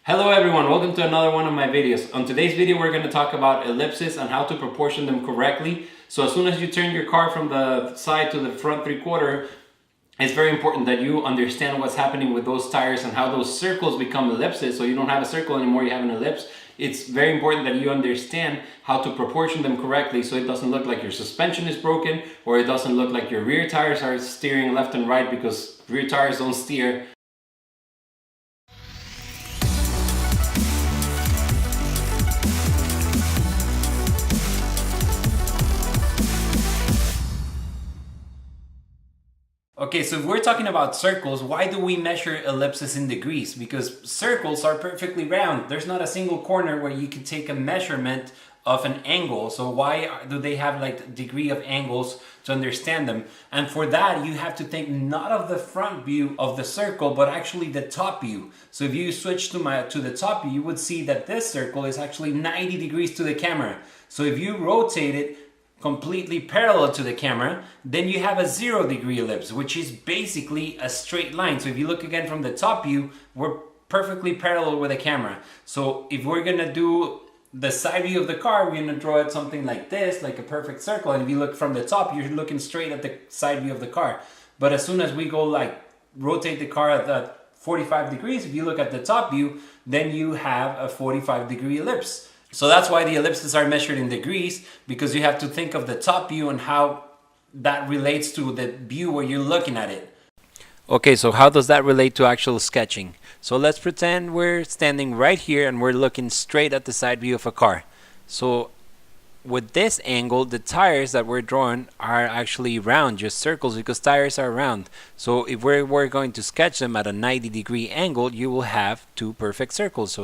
Hello everyone, welcome to another one of my videos. On today's video we're going to talk about ellipses and how to proportion them correctly. So as soon as you turn your car from the side to the front 3/4, it's very important that you understand what's happening with those tires and how those circles become ellipses. So you don't have a circle anymore, you have an ellipse. It's very important that you understand how to proportion them correctly so it doesn't look like your suspension is broken or it doesn't look like your rear tires are steering left and right, because rear tires don't steer. Okay, so if we're talking about circles, why do we measure ellipses in degrees? Because circles are perfectly round. There's not a single corner where you can take a measurement of an angle. So why do they have like degree of angles to understand them? And for that, you have to think not of the front view of the circle, but actually the top view. So if you switch to the top view, you would see that this circle is actually 90 degrees to the camera. So if you rotate it completely parallel to the camera, then you have a 0-degree ellipse, which is basically a straight line. So if you look again from the top view, we're perfectly parallel with the camera. So if we're gonna do the side view of the car, we're gonna draw it something like this, like a perfect circle. And if you look from the top, you're looking straight at the side view of the car. But as soon as we go like rotate the car at that 45 degrees, if you look at the top view, then you have a 45-degree ellipse. So that's why the ellipses are measured in degrees, because you have to think of the top view and how that relates to the view where you're looking at it. Okay, so how does that relate to actual sketching? So let's pretend we're standing right here and we're looking straight at the side view of a car. So with this angle, the tires that we're drawing are actually round, just circles, because tires are round. So if we're going to sketch them at a 90-degree angle, you will have two perfect circles.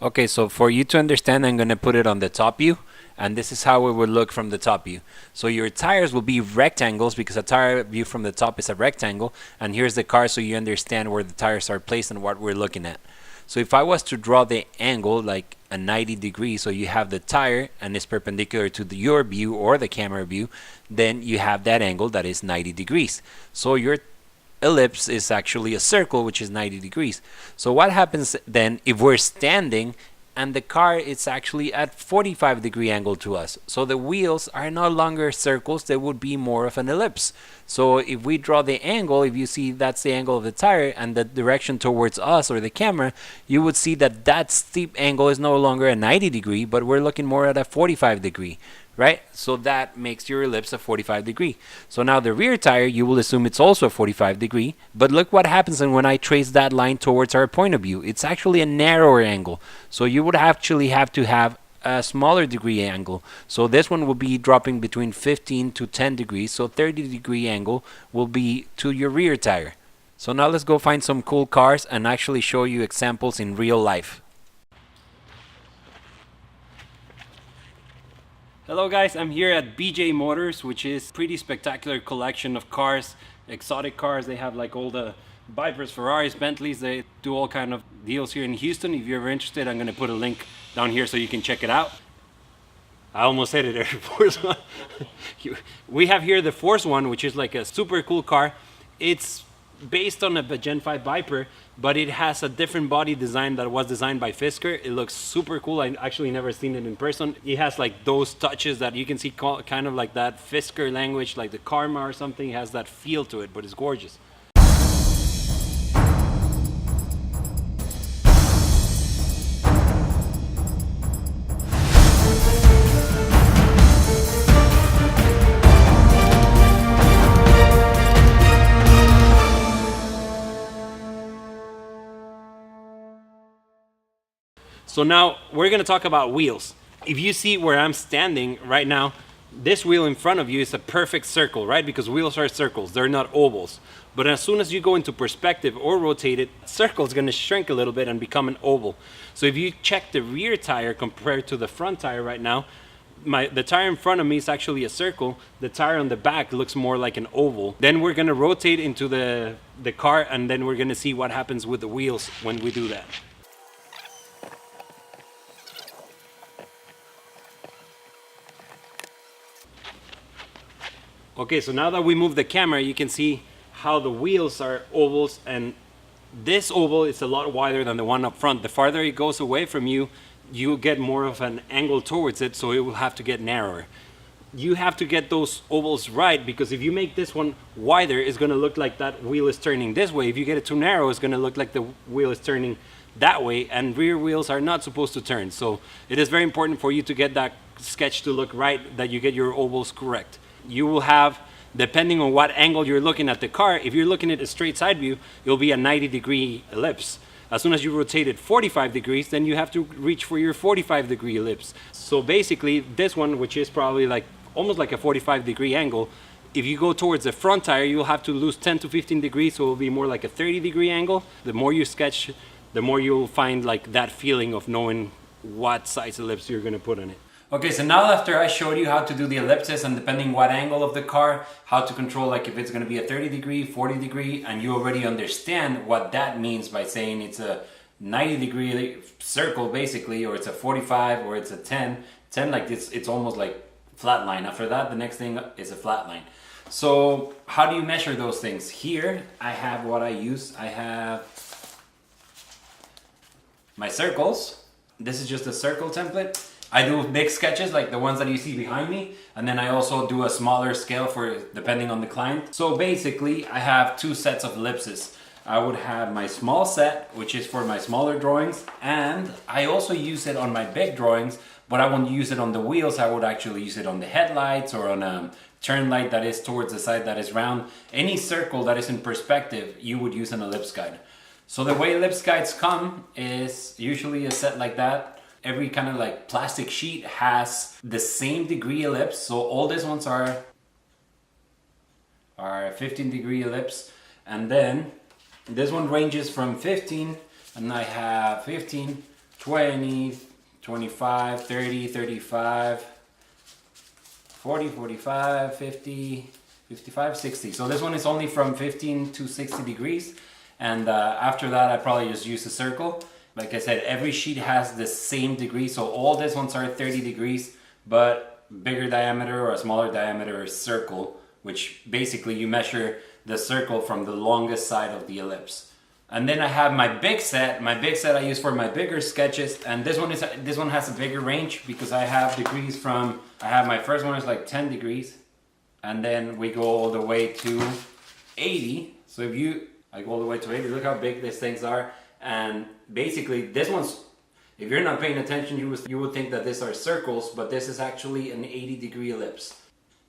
Okay, so for you to understand, I'm going to put it on the top view, and this is how it would look from the top view. So your tires will be rectangles, because a tire view from the top is a rectangle, and here's the car, so you understand where the tires are placed and what we're looking at. So if I was to draw the angle like a 90 degrees, so you have the tire and it's perpendicular to your view or the camera view, then you have that angle that is 90 degrees. So your ellipse is actually a circle, which is 90 degrees. So what happens then if we're standing and the car is actually at 45-degree angle to us? So the wheels are no longer circles, they would be more of an ellipse. So if we draw the angle, if you see that's the angle of the tire and the direction towards us or the camera, you would see that that steep angle is no longer a 90 degree, but we're looking more at a 45 degree. Right? So that makes your ellipse a 45 degree. So now the rear tire, you will assume it's also a 45 degree, but look what happens when I trace that line towards our point of view. It's actually a narrower angle. So you would actually have to have a smaller degree angle. So this one will be dropping between 15 to 10 degrees. So 30-degree angle will be to your rear tire. So now let's go find some cool cars and actually show you examples in real life. Hello guys, I'm here at BJ Motors, which is a pretty spectacular collection of cars, exotic cars. They have like all the Vipers, Ferraris, Bentleys. They do all kind of deals here in Houston. If you're ever interested, I'm going to put a link down here so you can check it out. I almost said it, Air Force One. We have here the Force One, which is like a super cool car. It's based on a Gen 5 Viper, but it has a different body design that was designed by Fisker. It looks super cool. I actually never seen it in person. It has like those touches that you can see, kind of like that Fisker language, like the Karma or something. It has that feel to it, but it's gorgeous. So now we're going to talk about wheels. If you see where I'm standing right now, this wheel in front of you is a perfect circle, right? Because wheels are circles, they're not ovals. But as soon as you go into perspective or rotate it, the circle is going to shrink a little bit and become an oval. So if you check the rear tire compared to the front tire right now, the tire in front of me is actually a circle. The tire on the back looks more like an oval. Then we're going to rotate into the car, and then we're going to see what happens with the wheels when we do that. Okay, so now that we move the camera, you can see how the wheels are ovals and This oval is a lot wider than the one up front. The farther it goes away from you, you get more of an angle towards it, so it will have to get narrower. You have to get those ovals right, because if you make this one wider, it's going to look like that wheel is turning this way. If you get it too narrow, it's going to look like the wheel is turning that way, and rear wheels are not supposed to turn. So it is very important for you to get that sketch to look right, that you get your ovals correct. You will have, depending on what angle you're looking at the car, if you're looking at a straight side view, it'll be a 90-degree ellipse. As soon as you rotate it 45 degrees, then you have to reach for your 45-degree ellipse. So basically, this one, which is probably like almost like a 45-degree angle, if you go towards the front tire, you'll have to lose 10 to 15 degrees, so it'll be more like a 30-degree angle. The more you sketch, the more you'll find like that feeling of knowing what size ellipse you're gonna put on it. Okay, so now after I showed you how to do the ellipses, and depending what angle of the car, how to control, like if it's gonna be a 30-degree, 40-degree, and you already understand what that means by saying it's a 90-degree circle basically, or it's a 45, or it's a 10 like this, it's almost like flat line. After that, the next thing is a flat line. So how do you measure those things? Here I have what I use. I have my circles. This is just a circle template. I do big sketches like the ones that you see behind me, and then I also do a smaller scale for depending on the client. So basically I have two sets of ellipses. I would have my small set, which is for my smaller drawings, and I also use it on my big drawings, but I won't use it on the wheels. I would actually use it on the headlights or on a turn light that is towards the side that is round. Any circle that is in perspective, you would use an ellipse guide. So the way ellipse guides come is usually a set like that. Every kind of like plastic sheet has the same degree ellipse. So all these ones are 15-degree ellipse. And then this one ranges from 15, and I have 15, 20, 25, 30, 35, 40, 45, 50, 55, 60. So this one is only from 15 to 60 degrees. And after that, I probably just use a circle. Like I said, every sheet has the same degree. So all these ones are 30 degrees, but bigger diameter or a smaller diameter is circle, which basically you measure the circle from the longest side of the ellipse. And then I have my big set. My big set I use for my bigger sketches, and this one has a bigger range because I have degrees from, I have my first one is like 10 degrees, and then we go all the way to 80. So if I go all the way to 80, look how big these things are. And basically this one's, if you're not paying attention, you would think that these are circles, but this is actually an 80-degree ellipse.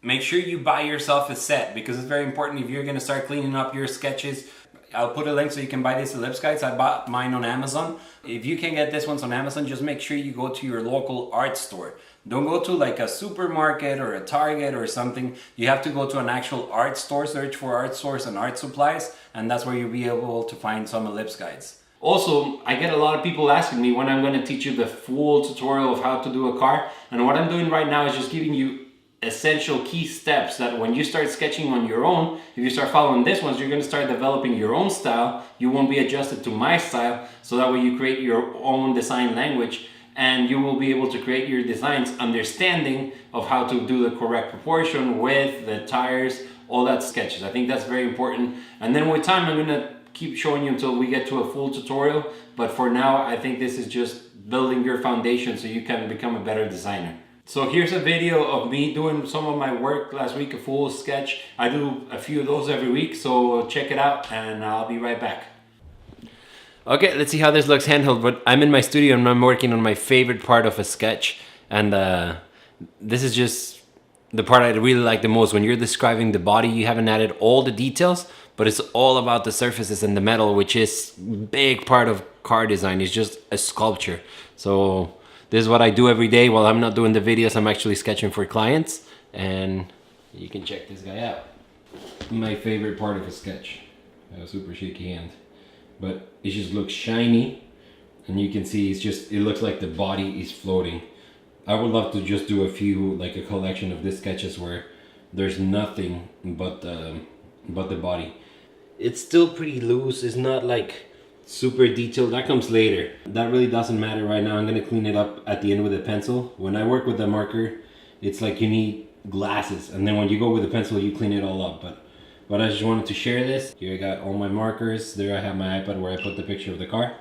Make sure you buy yourself a set, because it's very important if you're going to start cleaning up your sketches. I'll put a link so you can buy these ellipse guides. I bought mine on Amazon. If you can get this ones on Amazon, just make sure you go to your local art store. Don't go to like a supermarket or a Target or something. You have to go to an actual art store, search for art stores and art supplies, and that's where you'll be able to find some ellipse guides. Also, I get a lot of people asking me when I'm going to teach you the full tutorial of how to do a car. And what I'm doing right now is just giving you essential key steps that when you start sketching on your own, if you start following these ones, you're going to start developing your own style. You won't be adjusted to my style, so that way you create your own design language, and you will be able to create your designs understanding of how to do the correct proportion, width, the tires, all that sketches. I think that's very important. And then with time, I'm going to keep showing you until we get to a full tutorial. But for now, I think this is just building your foundation so you can become a better designer. So here's a video of me doing some of my work last week, a full sketch. I do a few of those every week, so check it out and I'll be right back. Okay, let's see how this looks handheld, but I'm in my studio and I'm working on my favorite part of a sketch. And this is just the part I really like the most. When you're describing the body, you haven't added all the details, but it's all about the surfaces and the metal, which is a big part of car design. It's just a sculpture. So this is what I do every day while I'm not doing the videos. I'm actually sketching for clients, and you can check this guy out. My favorite part of a sketch. I have a super shaky hand, but it just looks shiny, and you can see it looks like the body is floating. I would love to just do a collection of these sketches where there's nothing but the body. It's still pretty loose. It's not like super detailed. That comes later. That really doesn't matter right now. I'm gonna clean it up at the end with a pencil. When I work with a marker, it's like you need glasses, and then when you go with a pencil, you clean it all up. But But I just wanted to share this. Here I got all my markers. There I have my iPad where I put the picture of the car.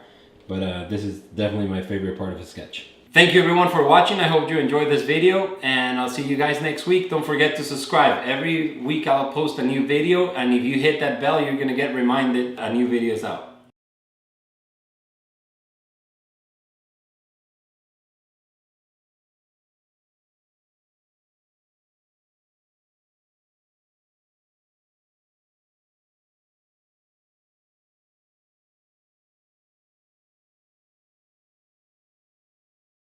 But this is definitely my favorite part of a sketch. Thank you everyone for watching. I hope you enjoyed this video, and I'll see you guys next week. Don't forget to subscribe. Every week I'll post a new video, and if you hit that bell, you're gonna get reminded a new video is out.